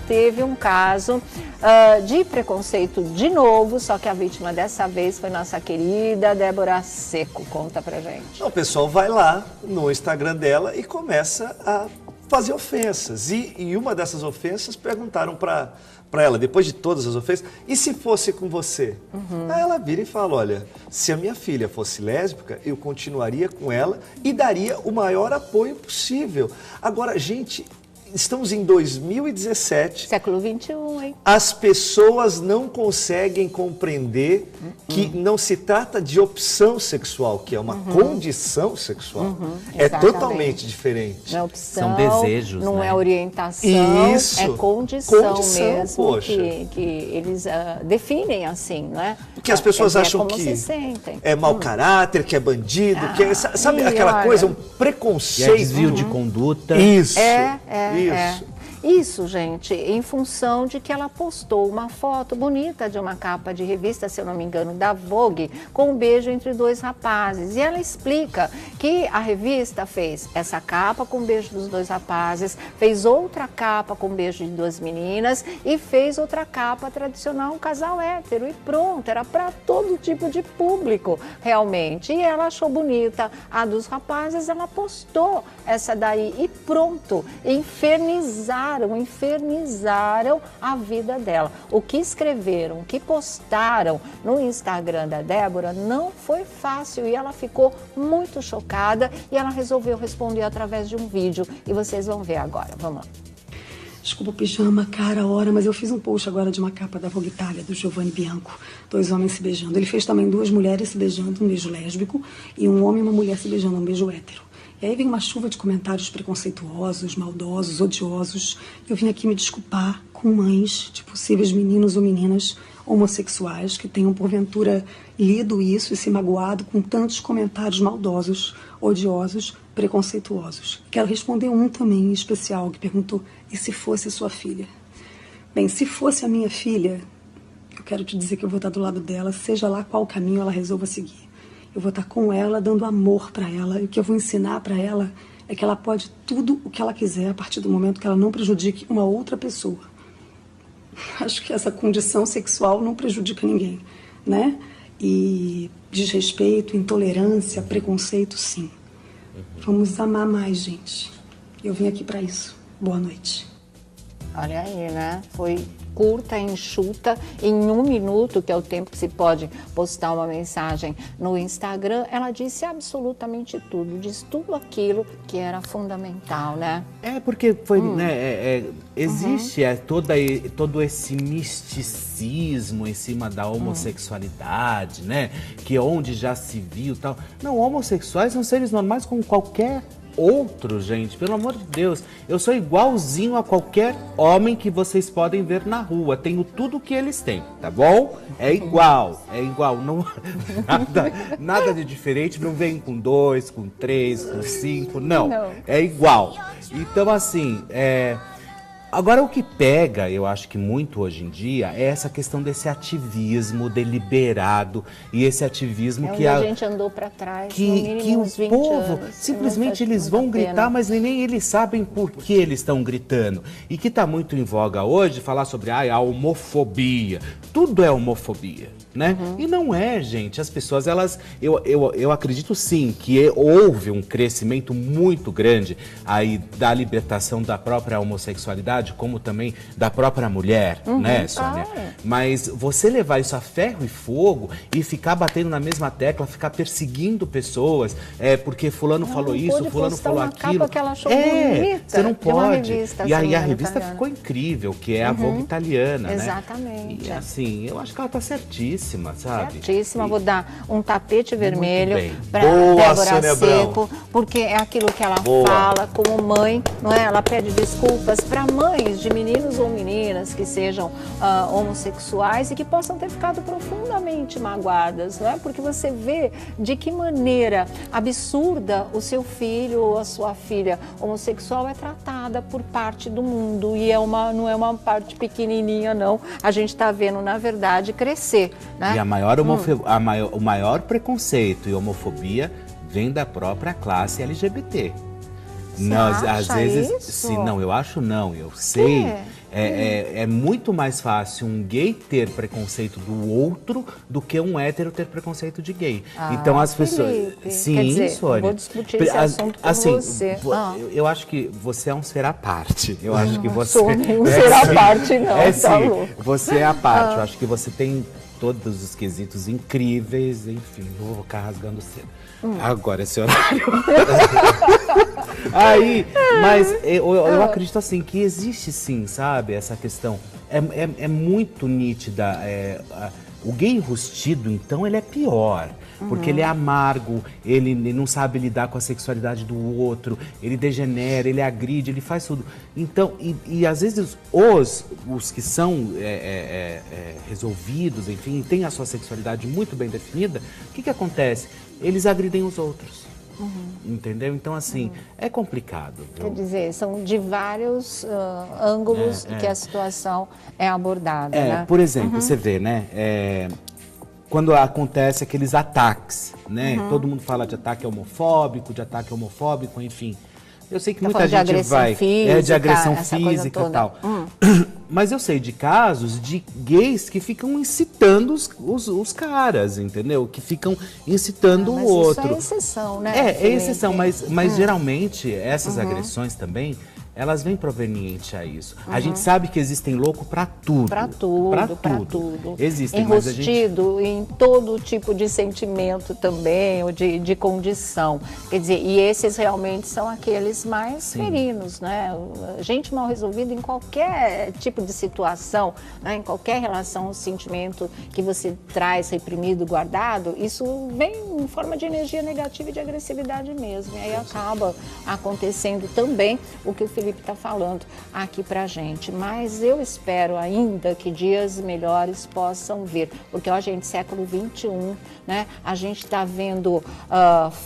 Teve um caso de preconceito de novo, só que a vítima dessa vez foi nossa querida Débora Seco. Conta pra gente. O pessoal vai lá no Instagram dela e começa a fazer ofensas. E uma dessas ofensas perguntaram pra ela, depois de todas as ofensas, e se fosse com você? Aí ela vira e fala, olha, se a minha filha fosse lésbica, eu continuaria com ela e daria o maior apoio possível. Agora, gente... Estamos em 2017. Século XXI, hein? As pessoas não conseguem compreender que não se trata de opção sexual, que é uma condição sexual. É totalmente diferente. Não é opção, são desejos, não né? é orientação, Isso. é condição mesmo, poxa. que eles definem assim, né? Porque as pessoas acham como que se sentem. é mau caráter, que é bandido, que é, sabe aquela olha, coisa, um E preconceito. é desvio de conduta. Isso. Isso. Isso, gente, em função de que ela postou uma foto bonita de uma capa de revista, se eu não me engano, da Vogue, com um beijo entre dois rapazes. E ela explica que a revista fez essa capa com um beijo dos dois rapazes, fez outra capa com um beijo de duas meninas e fez outra capa tradicional, um casal hétero. E pronto, era para todo tipo de público, realmente. E ela achou bonita a dos rapazes, ela postou essa daí e pronto, infernizaram a vida dela. O que escreveram, o que postaram no Instagram da Débora não foi fácil e ela ficou muito chocada e ela resolveu responder através de um vídeo e vocês vão ver agora. Vamos lá. Desculpa o pijama, cara, hora, mas eu fiz um post agora de uma capa da Vogue Itália, do Giovanni Bianco. 2 homens se beijando. Ele fez também 2 mulheres se beijando, um beijo lésbico, e um homem e uma mulher se beijando, um beijo hétero. E aí vem uma chuva de comentários preconceituosos, maldosos, odiosos. Eu vim aqui me desculpar com mães de possíveis meninos ou meninas homossexuais que tenham, porventura, lido isso e se magoado com tantos comentários maldosos, odiosos, preconceituosos. Quero responder um também em especial, que perguntou, e se fosse sua filha? Bem, se fosse a minha filha, eu quero te dizer que eu vou estar do lado dela, seja lá qual caminho ela resolva seguir. Eu vou estar com ela, dando amor para ela. E o que eu vou ensinar para ela é que ela pode tudo o que ela quiser a partir do momento que ela não prejudique uma outra pessoa. Acho que essa condição sexual não prejudica ninguém, né? E desrespeito, intolerância, preconceito, sim. Vamos amar mais, gente. Eu vim aqui para isso. Boa noite. Olha aí, né? Foi curta, enxuta, em 1 minuto, que é o tempo que se pode postar uma mensagem no Instagram, ela disse absolutamente tudo, diz tudo aquilo que era fundamental, né? É porque foi, né? Existe todo esse misticismo em cima da homossexualidade, né? Que onde já se viu tal. Não, homossexuais são seres normais como qualquer outro, gente, pelo amor de Deus. Eu sou igualzinho a qualquer homem que vocês podem ver na rua. Tenho tudo o que eles têm, tá bom? É igual. Não, nada de diferente. Não vem com 2, com 3, com 5, não. É igual. Então, assim, agora, o que pega, eu acho que muito hoje em dia, é essa questão desse ativismo deliberado e esse ativismo que a gente andou para trás, que o povo, simplesmente eles vão gritar, mas nem eles sabem por que eles estão gritando. E que está muito em voga hoje, falar sobre a homofobia. Tudo é homofobia, né? E não é, gente. As pessoas, eu acredito sim que houve um crescimento muito grande aí da libertação da própria homossexualidade, como também da própria mulher, né, Sônia? Mas você levar isso a ferro e fogo e ficar batendo na mesma tecla, ficar perseguindo pessoas, porque fulano falou isso, fulano falou aquilo. Que ela achou bonita, você não pode. Revista, e aí a revista italiana. Ficou incrível, que é a Vogue Italiana, né? Exatamente. E assim, eu acho que ela tá certíssima, sabe? Certíssima. Vou dar um tapete vermelho para Débora Seco, porque é aquilo que ela fala como mãe, não é? Ela pede desculpas para mães de meninos ou meninas que sejam homossexuais e que possam ter ficado profundamente magoadas, não é? Porque você vê de que maneira absurda o seu filho ou a sua filha homossexual é tratada por parte do mundo e não é uma parte pequenininha, não. A gente está vendo, na verdade, crescer, né? E o maior preconceito e homofobia vem da própria classe LGBT. Você acha às vezes, isso? não, eu acho não, eu sei É muito mais fácil um gay ter preconceito do outro do que um hétero ter preconceito de gay. Então as pessoas... Felipe, Sim, quer dizer, Sônia. vou discutir esse assunto com você. Eu acho que você é um ser à parte. Eu acho que você... Sou nenhum ser à parte, não. É tá sim, louco. você é à parte. Eu acho que você tem todos os quesitos incríveis. Enfim, não vou ficar rasgando cedo. Agora, esse horário. Aí, mas eu acredito assim, que existe sim, sabe, essa questão. É muito nítida. O gay enrustido, então, ele é pior. Porque ele é amargo, ele não sabe lidar com a sexualidade do outro, ele degenera, ele agride, ele faz tudo. Então, e às vezes os que são resolvidos, enfim, têm a sua sexualidade muito bem definida, o que acontece? Eles agridem os outros. Entendeu? Então, assim, é complicado. Quer dizer, são de vários ângulos que a situação é abordada, né? Por exemplo, você vê, né? Quando acontece aqueles ataques, né? Todo mundo fala de ataque homofóbico, enfim. Eu sei que muita gente vai... de agressão física e tal. Mas eu sei de casos de gays que ficam incitando os caras, entendeu? Que ficam incitando o outro. Isso é exceção, né? É exceção, mas geralmente essas agressões também... elas vêm provenientes a isso. A gente sabe que existem loucos para tudo. Para tudo. Existem, mas a gente... Enrustido em todo tipo de sentimento também, ou de condição. Quer dizer, e esses realmente são aqueles mais ferinos, né? Gente mal resolvida em qualquer tipo de situação, né? Em qualquer relação, o sentimento que você traz reprimido, guardado, isso vem em forma de energia negativa e de agressividade mesmo. E aí acaba acontecendo também o que o Felipe está falando aqui pra gente, mas eu espero ainda que dias melhores possam vir, porque ó, gente, século XXI, né? A gente está vendo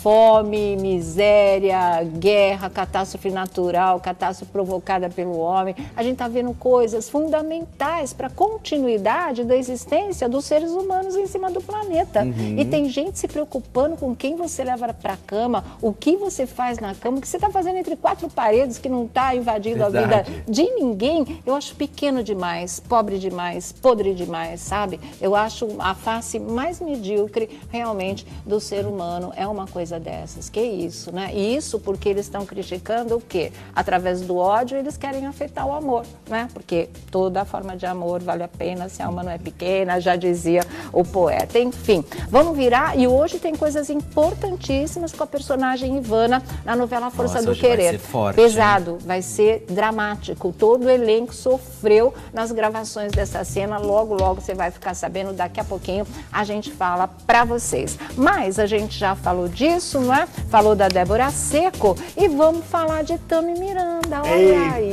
fome, miséria, guerra, catástrofe natural, catástrofe provocada pelo homem. A gente está vendo coisas fundamentais para a continuidade da existência dos seres humanos em cima do planeta. E tem gente se preocupando com quem você leva para a cama, o que você faz na cama, o que você está fazendo entre quatro paredes que não está invadindo a vida de ninguém. Eu acho pequeno demais, pobre demais, podre demais, sabe? Eu acho a face mais medíocre realmente do ser humano é uma coisa dessas. Que isso, né? E isso porque eles estão criticando o quê? Através do ódio eles querem afetar o amor, né? Porque toda forma de amor vale a pena se a alma não é pequena, já dizia o poeta. Enfim, vamos virar e hoje tem coisas importantíssimas com a personagem Ivana na novela Força do Querer. Vai ser forte, pesado, vai ser dramático. Todo o elenco sofreu nas gravações dessa cena. Logo, logo você vai ficar sabendo. Daqui a pouquinho a gente fala pra vocês. Mas a gente já falou disso, não é? Falou da Débora Seco e vamos falar de Tami Miranda. Olha aí.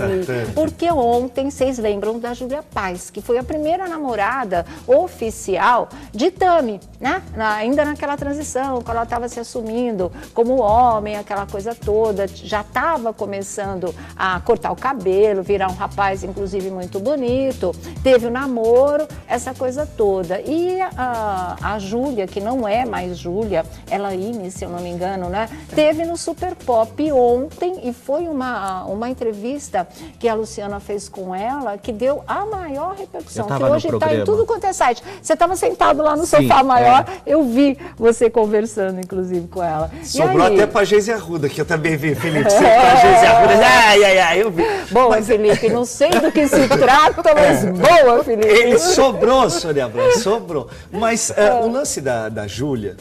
Porque ontem, vocês lembram da Júlia Paz, que foi a primeira namorada oficial de Tami, né? Ainda naquela transição, quando ela estava se assumindo como homem, aquela coisa toda. Já estava começando a cortar o cabelo, virar um rapaz, inclusive, muito bonito. Teve o namoro, essa coisa toda. E a Júlia, que não é mais Júlia, Elaine, se eu não me engano, né? Teve no Super Pop ontem e foi uma entrevista que a Luciana fez com ela, que deu a maior repercussão, que hoje está em tudo quanto é site. Você estava sentado lá no sofá maior, eu vi você conversando, inclusive, com ela. Sobrou até pra Geise Arruda, que eu também vi, Felipe. Você pra Geise Arruda, eu vi. Boa, mas... Felipe, não sei do que se trata, mas boa, Felipe. Sobrou, Sônia Abrão, sobrou. Mas o lance da Júlia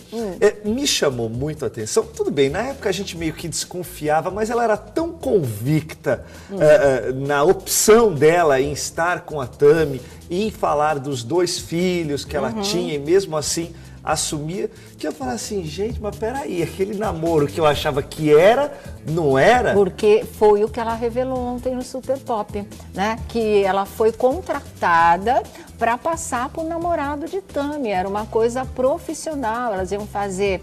me chamou muito a atenção. Tudo bem, na época a gente meio que desconfiava, mas ela era tão convicta na opção dela em estar com a Tami, em falar dos 2 filhos que ela tinha, e mesmo assim assumia, que eu falava assim, gente, mas peraí, aquele namoro que eu achava que era, não era? Porque foi o que ela revelou ontem no Super Pop, né? Que ela foi contratada para passar por namorado de Tami, era uma coisa profissional, elas iam fazer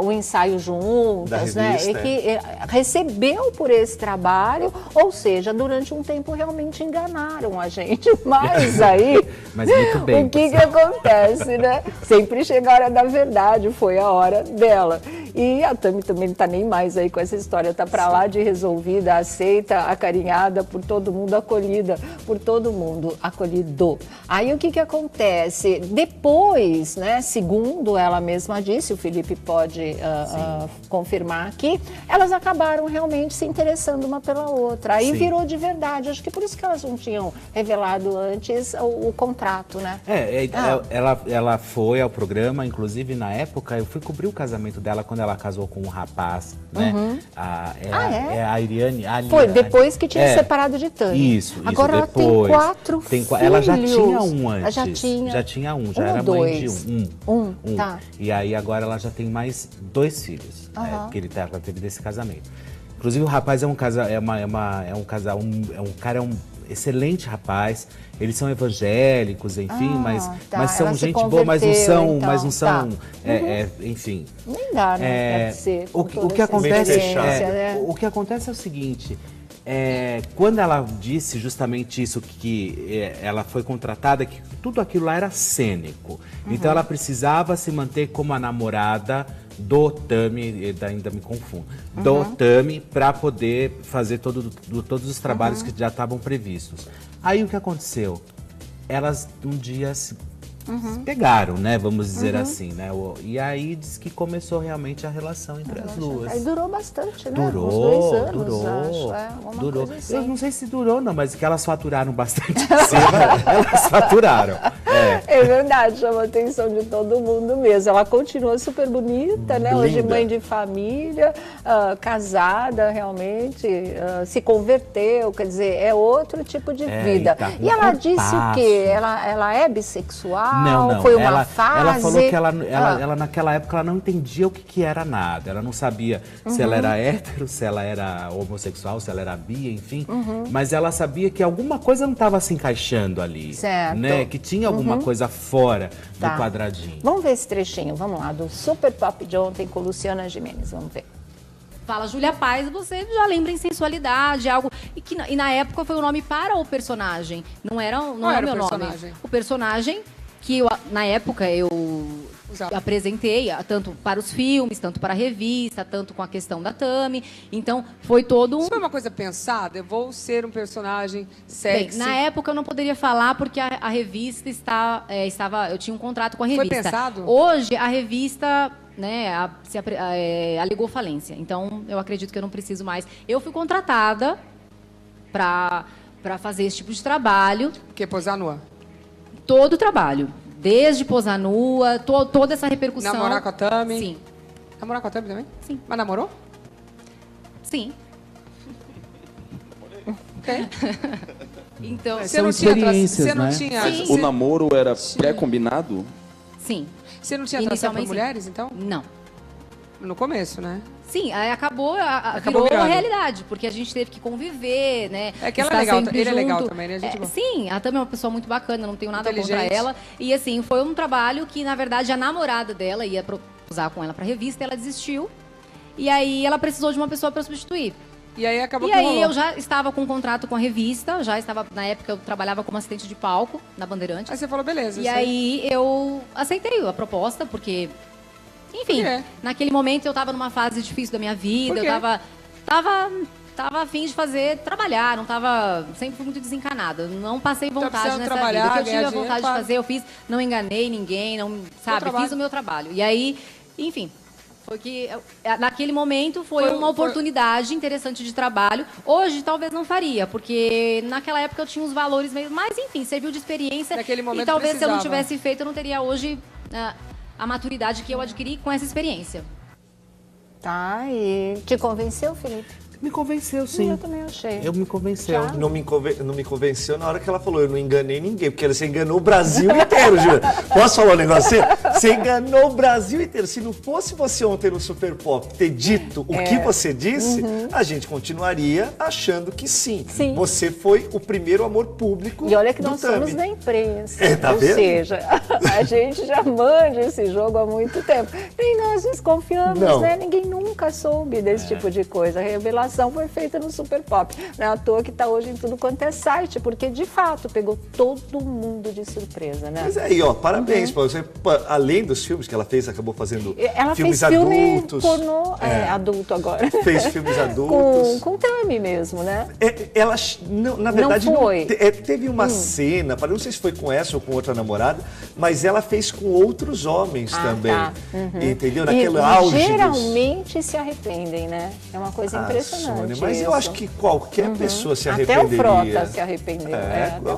o ensaio juntas, né? E que recebeu por esse trabalho, ou seja, durante um tempo realmente enganaram a gente, mas aí, mas muito bem, o que acontece, né? Sempre chega a hora da verdade, foi a hora dela. E a Tami também não tá nem mais aí com essa história, tá pra lá de resolvida, aceita, acarinhada por todo mundo, acolhida por todo mundo, acolhido. Aí o que acontece? Depois, né, segundo ela mesma disse, o Felipe pode confirmar aqui, elas acabaram realmente se interessando uma pela outra. Aí virou de verdade. Acho que por isso que elas não tinham revelado antes o contrato, né? Ela foi ao programa, inclusive na época, eu fui cobrir o casamento dela quando ela casou com um rapaz, né? A Iriane. Foi, depois que tinha separado de Tami. Isso, agora depois. Ela tem 4 filhos. Ela já tinha um antes. Já tinha um, já um era ou mãe de dois? um. Tá. E aí agora ela já tem mais 2 filhos, que ela teve desse casamento. Inclusive o rapaz é um excelente rapaz. Eles são evangélicos, enfim, mas são ela gente boa, mas não são, então, enfim. Nem dá, né? Deve ser, o que acontece né? o que acontece é o seguinte. Quando ela disse justamente isso, que ela foi contratada, que tudo aquilo lá era cênico. Então ela precisava se manter como a namorada do Tami, ainda me confundo, do Tami, para poder fazer todos os trabalhos que já estavam previstos. Aí o que aconteceu? Elas um dia se pegaram, né? Vamos dizer assim, né? E aí diz que começou realmente a relação entre as duas. Aí durou bastante, né? Durou, uns 2 anos, durou. acho. Durou. Coisa assim. Eu não sei se durou, não, mas que elas faturaram bastante em cima, elas faturaram. É verdade, chama a atenção de todo mundo mesmo. Ela continua super bonita, né? Hoje mãe de família, casada realmente, se converteu, quer dizer, é outro tipo de vida. E ela disse o quê? Ela é bissexual? Não. Foi uma fase? Ela falou que ela naquela época ela não entendia o que era nada. Ela não sabia se ela era hétero, se ela era homossexual, se ela era bi, enfim. Mas ela sabia que alguma coisa não estava se encaixando ali. Certo. Né? Que tinha alguma coisa fora do quadradinho. Vamos ver esse trechinho, vamos lá, do Super Pop de ontem com Luciana Gimenez, vamos ver. Fala Júlia Paz, você já lembra em sensualidade, algo. E na época foi o nome para o personagem. Não era o meu nome. O personagem que na época eu apresentei, tanto para os filmes, tanto para a revista, tanto com a questão da Tami. Então, foi todo um... Isso foi uma coisa pensada? Eu vou ser um personagem sexy? Bem, na época eu não poderia falar porque a revista estava... Eu tinha um contrato com a revista. Foi pensado? Hoje, a revista... né, alegou falência. Então, eu acredito que eu não preciso mais. Eu fui contratada para fazer esse tipo de trabalho. Porque posar nua? Todo o trabalho. Desde posar nua, toda essa repercussão. Namorar com a Tami? Sim. Namorar com a Tami também? Sim. Mas namorou? Sim. Ok. Então, Você não tinha... Sim. O namoro era pré-combinado? Sim. Você não tinha atração por mulheres, então? Não. No começo, né? Sim, aí acabou virou virando realidade, porque a gente teve que conviver, né? É que ela é legal, ele é legal também, né? Sim, ela também é uma pessoa muito bacana, não tenho nada contra Inteligente. ela. E assim, foi um trabalho que, na verdade, a namorada dela ia posar com ela pra revista, ela desistiu. E aí ela precisou de uma pessoa pra substituir. E aí acabou E que aí rolou. eu já estava com um contrato com a revista, na época eu trabalhava como assistente de palco na Bandeirantes. Aí você falou, beleza. E aí eu aceitei a proposta, porque, enfim, Por quê? naquele momento eu estava numa fase difícil da minha vida, Por eu quê? tava a fim de trabalhar, não tava, sempre fui muito desencanada, não passei vontade precisando nessa trabalhar, vida. O que eu tive ganhar a vontade dinheiro, de claro. fazer, eu fiz, não enganei ninguém, não, sabe, trabalho. fiz o meu trabalho. E aí, enfim, foi que, naquele momento, foi uma oportunidade interessante de trabalho. Hoje, talvez não faria, porque naquela época eu tinha uns valores meio... Mas, enfim, serviu de experiência. Naquele momento e talvez se eu não precisava. tivesse feito, eu não teria hoje a maturidade que eu adquiri com essa experiência. Tá, e te convenceu, Felipe? Me convenceu, sim. Eu também achei. Me convenceu. Não me convenceu na hora que ela falou, eu não enganei ninguém, porque você enganou o Brasil inteiro, Júlia. Posso falar um negócio assim? Você enganou o Brasil inteiro. Se não fosse você ontem no Super Pop ter dito o que você disse, a gente continuaria achando que sim. Você foi o primeiro amor público E olha que do nós Tami. somos da imprensa. Tá Ou vendo? seja, a gente já manja esse jogo há muito tempo. Nem nós desconfiamos, Não. né? Ninguém nunca soube desse tipo de coisa. Revelação informação foi feita no Super Pop. Não é à toa que está hoje em tudo quanto é site, porque de fato pegou todo mundo de surpresa, né? Mas aí, ó, parabéns pra você. Além dos filmes que ela fez, acabou fazendo ela filmes fez filme adultos. Pornô, adulto agora. Fez filmes adultos. Com Tami mesmo, né? Ela, não, na verdade, não foi. Teve uma cena, não sei se foi com essa ou com outra namorada, mas ela fez com outros homens também. Tá. Entendeu? Naquele auge geralmente se arrependem, né? É uma coisa impressionante. Sônia, mas isso. eu acho que qualquer pessoa se arrependeria. Até o Frota se arrependeu.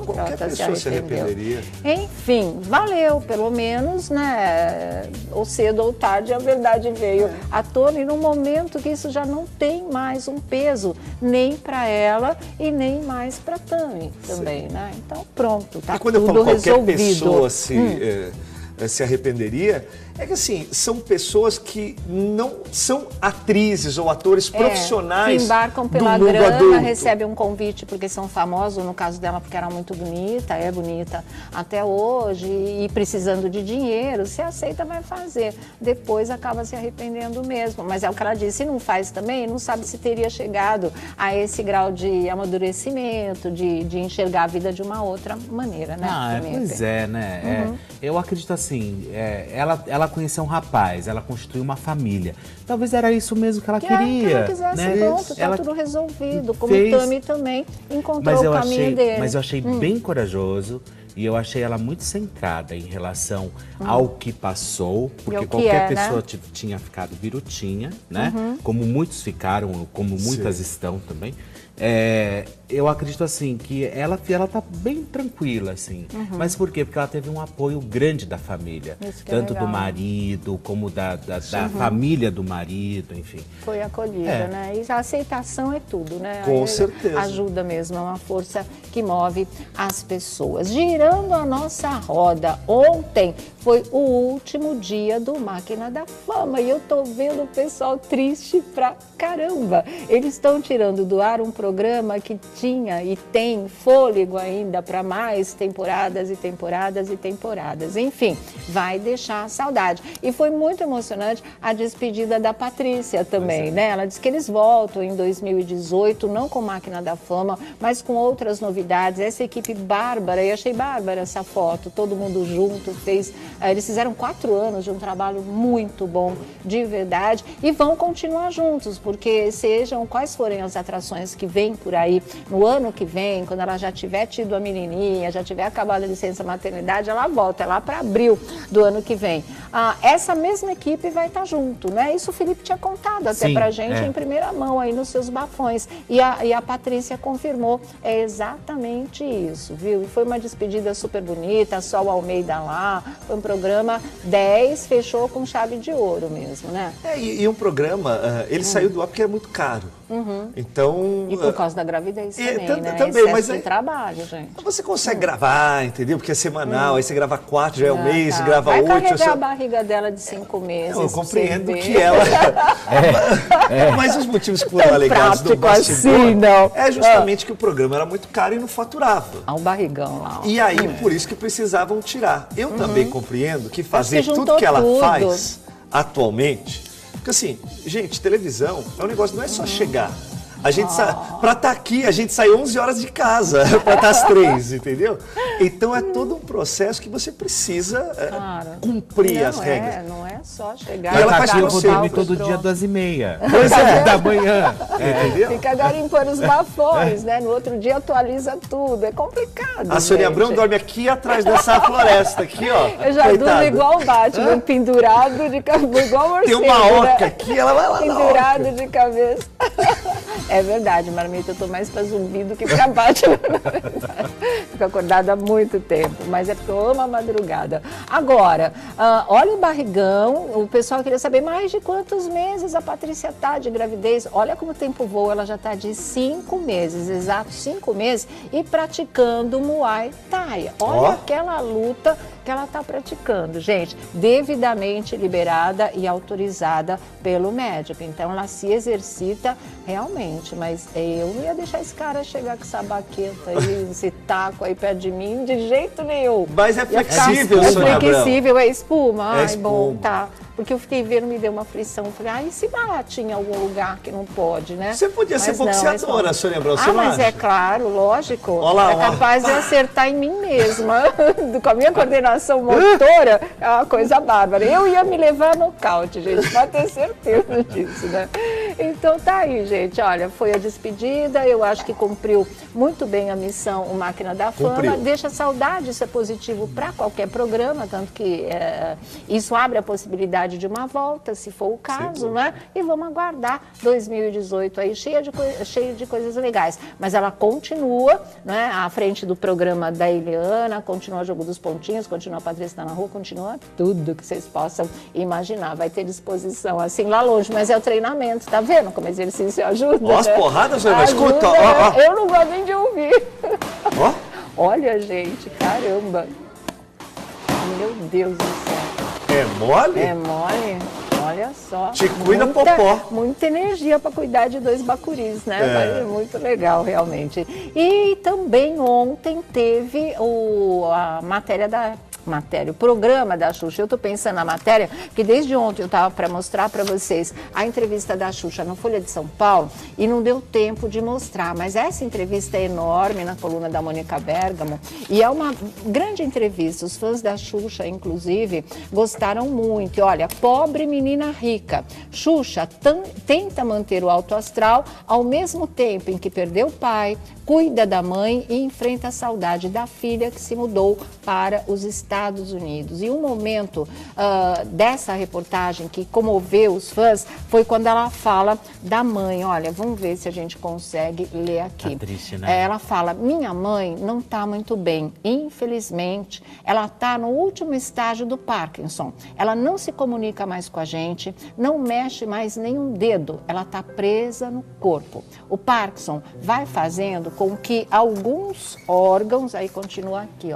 Qualquer pessoa se arrependeria. Enfim, valeu, pelo menos, né? Ou cedo ou tarde a verdade veio à tona, e num momento que isso já não tem mais um peso, nem para ela e nem mais para Tami também, né? Então pronto, tá e quando tudo eu falo qualquer resolvido. pessoa se arrependeria, é que assim, são pessoas que não são atrizes ou atores profissionais que embarcam pela do mundo grana, adulto. recebem um convite porque são famosos, no caso dela porque era muito bonita, é bonita até hoje, e precisando de dinheiro, se aceita vai fazer, depois acaba se arrependendo mesmo, mas é o que ela disse, se não faz também, não sabe se teria chegado a esse grau de amadurecimento, de enxergar a vida de uma outra maneira, né? Pois é, né? Eu acredito assim, ela conheceu um rapaz, ela construiu uma família. Talvez era isso mesmo que ela queria. Que ela quisesse, né? pronto, tá tudo resolvido. Como Tami também encontrou o caminho dele. Mas eu achei bem corajoso e eu achei ela muito centrada em relação ao que passou, porque qualquer pessoa tinha ficado birutinha, né? Como muitos ficaram, como muitas estão também. Eu acredito assim que ela tá bem tranquila assim, mas por quê? Porque ela teve um apoio grande da família, tanto do marido como da família do marido, enfim. Foi acolhida, né? E a aceitação é tudo, né? Com certeza. Ajuda mesmo, é uma força que move as pessoas. Girando a nossa roda, ontem foi o último dia do Máquina da Fama e eu tô vendo o pessoal triste pra caramba. Eles estão tirando do ar um programa que tinha e tem fôlego ainda para mais temporadas e temporadas e temporadas. Enfim, vai deixar saudade. E foi muito emocionante a despedida da Patrícia também, né? Ela disse que eles voltam em 2018, não com Máquina da Fama, mas com outras novidades. Essa equipe bárbara, e achei bárbara essa foto, todo mundo junto, eles fizeram 4 anos de um trabalho muito bom, de verdade, e vão continuar juntos, porque sejam quais forem as atrações que vêm por aí no ano que vem, quando ela já tiver tido a menininha, já tiver acabado a licença maternidade, ela volta, é lá para abril do ano que vem. Essa mesma equipe vai estar junto, né? Isso o Felipe tinha contado até pra gente em primeira mão aí nos seus bafões. E a Patrícia confirmou, é exatamente isso, viu? E foi uma despedida super bonita, só o Almeida lá, foi um programa 10, fechou com chave de ouro mesmo, né? E um programa, ele saiu do ar porque era muito caro. Então... E por causa da gravidez também, né? Também, excesso de trabalho, gente. Você consegue gravar, entendeu? Porque é semanal, aí você grava 4, já é um mês, grava 8. Vai carregar a barriga dela de 5 meses. Eu compreendo que ela... Mas os motivos que foram alegados do bastidor assim, não. é justamente que o programa era muito caro e não faturava. Um barrigão lá. E aí, por isso que precisavam tirar. Eu também compreendo que fazer tudo que ela faz atualmente... Porque assim, gente, televisão é um negócio, não é só chegar. A gente para estar aqui, a gente sai 11 horas de casa para estar às 3, entendeu? Então é todo um processo que você precisa cumprir as regras. Não é só chegar. E ela faz eu vou dormir todo dia 2h30. Pois é. Da manhã. Entendeu? Fica garimpando os bafões, né? No outro dia atualiza tudo. É complicado. A Sônia Abrão dorme aqui atrás dessa floresta aqui, ó. Eu já durmo igual o Batman, pendurado de cabeça, igual o morcego. Tem uma oca aqui, ela vai lá pendurado de cabeça. É verdade, Marmita, eu tô mais pra zumbi do que pra Batman, na verdade. Fico acordada há muito tempo, mas é porque eu amo a madrugada. Agora, olha o barrigão, o pessoal queria saber mais de quantos meses a Patrícia tá de gravidez. Olha como o tempo voa, ela já tá de 5 meses, exato 5 meses, e praticando Muay Thai. Olha aquela luta que ela está praticando, gente, devidamente liberada e autorizada pelo médico. Então, ela se exercita realmente, mas eu não ia deixar esse cara chegar com essa baqueta aí, esse taco aí perto de mim, de jeito nenhum. Mas é flexível, Sônia Abrão. É flexível, é espuma. É Ai, espuma. bom, tá. porque eu fiquei vendo, me deu uma aflição. Falei, e se bate em algum lugar que não pode, né? Você podia ser boxeadora, você lembrou? Mas é claro, lógico. Olá, é capaz de acertar em mim mesma. Com a minha coordenação motora, é uma coisa bárbara. Eu ia me levar a nocaute, gente, pode ter certeza disso, né? Então tá aí, gente. Olha, foi a despedida. Eu acho que cumpriu muito bem a missão o Máquina da Fama. Deixa saudade, isso é positivo para qualquer programa, tanto que isso abre a possibilidade de uma volta, se for o caso, né? E vamos aguardar 2018 aí, cheio de coisas legais. Mas ela continua, né, à frente do programa da Eliana, continua o Jogo dos Pontinhos, continua a Patrícia na Rua, continua tudo que vocês possam imaginar. Vai ter disposição assim lá longe, mas é o treinamento, tá vendo como exercício ajuda? As porradas, mas escuta, eu não gosto nem de ouvir. Olha, gente, caramba. Meu Deus do céu. É mole? É mole. Olha só. Te cuida, popó. Muita energia para cuidar de 2 bacuris, né? Mas é muito legal, realmente. E também ontem teve a o programa da Xuxa. Eu estou pensando na matéria, que desde ontem eu estava para mostrar para vocês a entrevista da Xuxa na Folha de São Paulo e não deu tempo de mostrar, mas essa entrevista é enorme na coluna da Mônica Bergamo e é uma grande entrevista. Os fãs da Xuxa, inclusive, gostaram muito. E olha, pobre menina rica. Xuxa tenta manter o alto astral ao mesmo tempo em que perdeu o pai, cuida da mãe e enfrenta a saudade da filha que se mudou para os Estados Unidos. E um momento dessa reportagem que comoveu os fãs foi quando ela fala da mãe. Olha, vamos ver se a gente consegue ler aqui. Tá triste, né? Ela fala, minha mãe não está muito bem, infelizmente. Ela está no último estágio do Parkinson. Ela não se comunica mais com a gente, não mexe mais nenhum dedo. Ela está presa no corpo. O Parkinson vai fazendo com que alguns órgãos, aí continua aqui,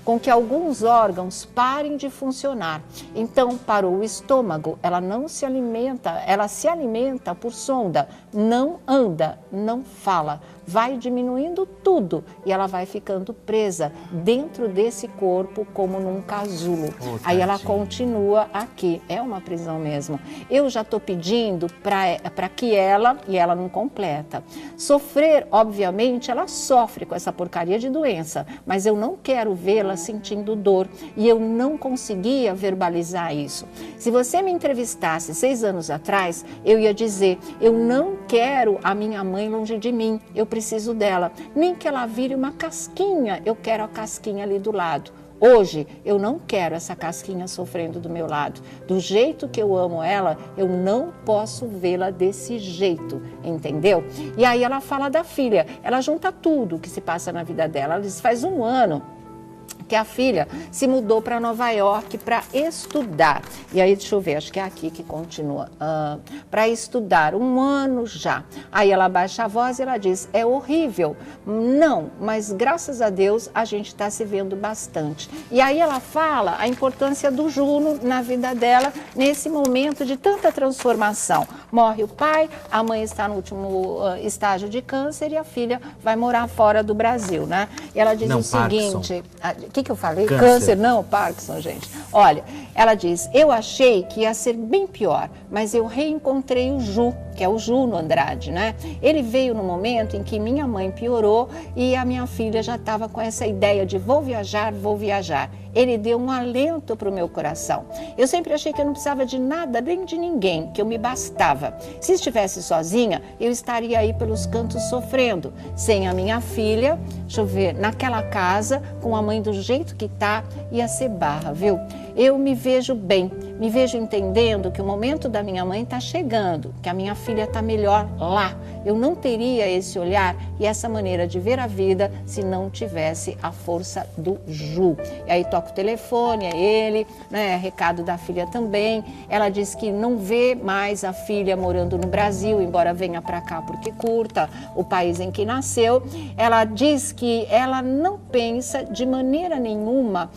com que alguns órgãos parem de funcionar. Então, para o estômago, ela não se alimenta, ela se alimenta por sonda, não anda, não fala. Vai diminuindo tudo e ela vai ficando presa dentro desse corpo como num casulo. Aí ela continua aqui, é uma prisão mesmo. Eu já estou pedindo para que ela, e ela não completa, sofrer, obviamente, ela sofre com essa porcaria de doença, mas eu não quero vê-la sentindo dor e eu não conseguia verbalizar isso. Se você me entrevistasse 6 anos atrás, eu ia dizer, eu não quero a minha mãe longe de mim, eu preciso dela, nem que ela vire uma casquinha, eu quero a casquinha ali do lado. Hoje, eu não quero essa casquinha sofrendo do meu lado. Do jeito que eu amo ela, eu não posso vê-la desse jeito, entendeu? E aí ela fala da filha, ela junta tudo que se passa na vida dela. Ela diz, faz 1 ano que a filha se mudou para Nova York para estudar. E aí, deixa eu ver, acho que é aqui que continua. Para estudar, 1 ano já. Aí ela baixa a voz e ela diz, é horrível. Não, mas graças a Deus a gente está se vendo bastante. E aí ela fala a importância do Juno na vida dela nesse momento de tanta transformação. Morre o pai, a mãe está no último estágio de câncer e a filha vai morar fora do Brasil, né? E ela diz o seguinte... O que eu falei? Câncer, não, Parkinson, gente. Olha, ela diz, eu achei que ia ser bem pior, mas eu reencontrei o Ju, que é o Juno Andrade, né? Ele veio no momento em que minha mãe piorou e a minha filha já estava com essa ideia de vou viajar, vou viajar. Ele deu um alento para o meu coração. Eu sempre achei que eu não precisava de nada, nem de ninguém, que eu me bastava. Se estivesse sozinha, eu estaria aí pelos cantos sofrendo. Sem a minha filha, deixa eu ver, naquela casa, com a mãe do jeito que tá, ia ser barra, viu? Eu me vejo bem, me vejo entendendo que o momento da minha mãe está chegando, que a minha filha está melhor lá. Eu não teria esse olhar e essa maneira de ver a vida se não tivesse a força do Ju. E aí toca o telefone, é ele, né? Recado da filha também. Ela diz que não vê mais a filha morando no Brasil, embora venha para cá porque curta o país em que nasceu. Ela diz que ela não pensa de maneira nenhuma.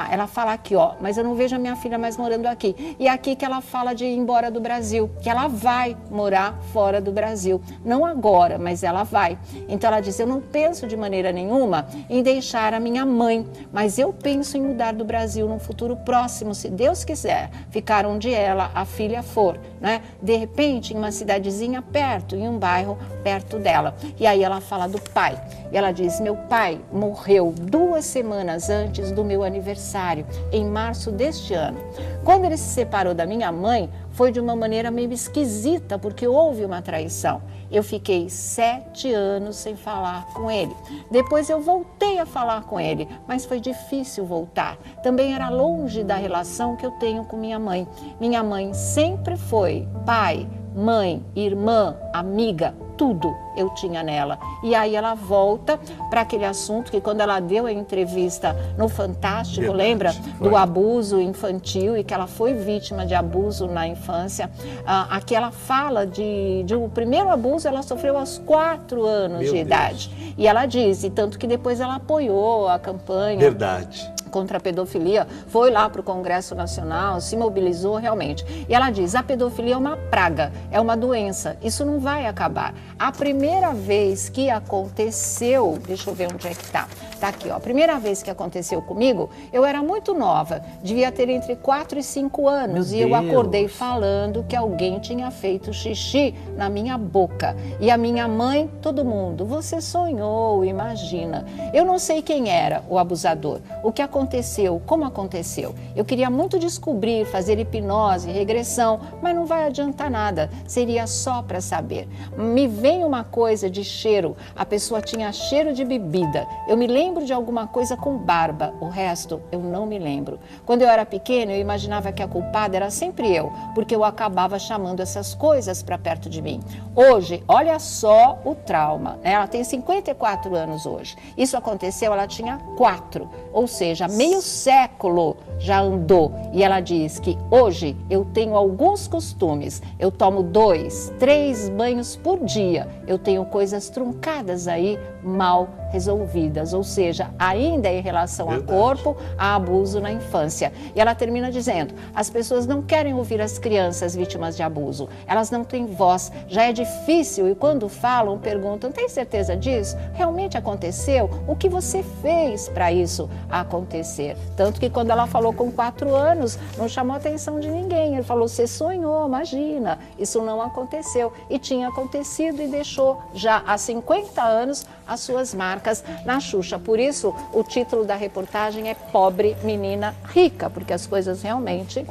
Ela fala aqui, mas eu não vejo a minha filha mais morando aqui. E é aqui que ela fala de ir embora do Brasil, que ela vai morar fora do Brasil. Não não agora, mas ela vai. Então ela diz, eu não penso de maneira nenhuma em deixar a minha mãe, mas eu penso em mudar do Brasil num futuro próximo, se Deus quiser, ficar onde ela, a filha, for, né? De repente, em uma cidadezinha perto, em um bairro perto dela. E aí ela fala do pai. E ela diz, meu pai morreu 2 semanas antes do meu aniversário, em março deste ano. Quando ele se separou da minha mãe, foi de uma maneira meio esquisita, porque houve uma traição. Eu fiquei 7 anos sem falar com ele. Depois eu voltei a falar com ele, mas foi difícil voltar. Também era longe da relação que eu tenho com minha mãe. Minha mãe sempre foi pai, mãe, irmã, amiga, tudo eu tinha nela. E aí ela volta para aquele assunto que quando ela deu a entrevista no Fantástico, verdade, lembra? Foi. Do abuso infantil e que ela foi vítima de abuso na infância. Aqui ela fala de o primeiro abuso ela sofreu aos 4 anos de idade. E ela diz, e tanto que depois ela apoiou a campanha. Verdade. Contra a pedofilia, foi lá para o Congresso Nacional, se mobilizou realmente. E ela diz, a pedofilia é uma praga, é uma doença, isso não vai acabar. A primeira vez que aconteceu, deixa eu ver onde é que tá aqui, ó, a primeira vez que aconteceu comigo, eu era muito nova, devia ter entre 4 e 5 anos, e eu acordei falando que alguém tinha feito xixi na minha boca. E a minha mãe, todo mundo, você sonhou, imagina. Eu não sei quem era o abusador, o que aconteceu, como aconteceu. Eu queria muito descobrir, fazer hipnose, regressão, mas não vai adiantar nada, seria só para saber. Me vem uma coisa de cheiro, a pessoa tinha cheiro de bebida, eu me lembro de alguma coisa com barba, o resto eu não me lembro. Quando eu era pequena, eu imaginava que a culpada era sempre eu, porque eu acabava chamando essas coisas para perto de mim. Hoje, olha só o trauma, né? Ela tem 54 anos hoje. Isso aconteceu, ela tinha 4, ou seja, meio século já andou. E ela diz que hoje eu tenho alguns costumes, eu tomo 2, 3 banhos por dia, eu tenho coisas truncadas aí, mal resolvidas, ou seja, ainda em relação ao corpo, a abuso na infância. E ela termina dizendo, as pessoas não querem ouvir as crianças vítimas de abuso, elas não têm voz, já é difícil e quando falam, perguntam, tem certeza disso? Realmente aconteceu? O que você fez para isso acontecer? Tanto que quando ela falou com 4 anos, não chamou a atenção de ninguém, ele falou, você sonhou, imagina, isso não aconteceu. E tinha acontecido e deixou já há 50 anos as suas marcas na Xuxa. Por isso, o título da reportagem é Pobre Menina Rica, porque as coisas realmente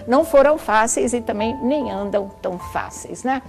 não foram fáceis e também nem andam tão fáceis, né?